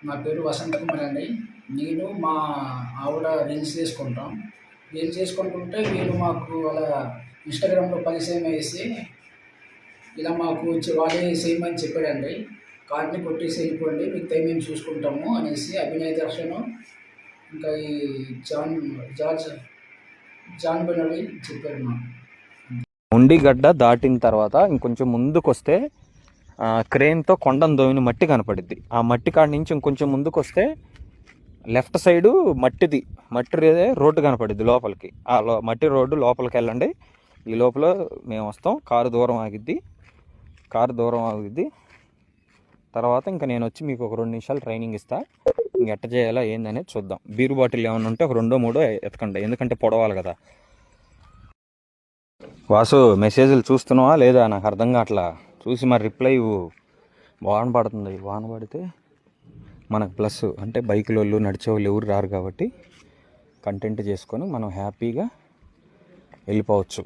నా పేరు వసంత కుమార్ అండి. నేను మా ఆవిడ రీల్స్ చేసుకుంటాం. రీల్స్ చేసుకుంటుంటే వీళ్ళు మాకు అలా ఇన్స్టాగ్రామ్లో పరిచయం వేసి ఇలా మాకు వాళ్ళే చేయమని చెప్పాడండి. కార్డ్ని కొట్టేసి వెళ్ళిపోండి, మిగతా మేము చూసుకుంటాము అనేసి అభినయ్ దర్శన్ ఇంకా ఈ జార్జ్ జాన్ బెనోలి చెప్పారు మాకు. ఉండిగడ్డ దాటిన తర్వాత ఇంకొంచెం ముందుకు వస్తే క్రేన్తో కొండను దోవిన మట్టి కనపడుద్ది. ఆ మట్టి కాడ నుంచి ఇంకొంచెం ముందుకు వస్తే లెఫ్ట్ సైడు మట్టి రోడ్డు కనపడుద్ది లోపలికి. ఆ మట్టి రోడ్డు లోపలికి వెళ్ళండి. ఈ లోపల మేము వస్తాం. కారు దూరం ఆగిద్ది. తర్వాత ఇంకా నేను వచ్చి మీకు ఒక 2 నిమిషాలు ట్రైనింగ్ ఇస్తా. ఇంక ఎట్ట చేయాలా ఏందనేది చూద్దాం. బీరు బాటిల్ ఏమైనా ఉంటే ఒక 2 3 ఎతకండి, ఎందుకంటే పొడవాలి కదా. వాసు, మెసేజ్లు చూస్తున్నావా లేదా? నాకు అర్థం కావట్లా. చూసి మరి రిప్లై ఇవ్వు. వాన పడుతుంది. వాన పడితే మనకు ప్లస్, అంటే బైకుల వాళ్ళు నడిచే వాళ్ళు ఎవరు రారు కాబట్టి కంటెంట్ చేసుకొని మనం హ్యాపీగా వెళ్ళిపోవచ్చు.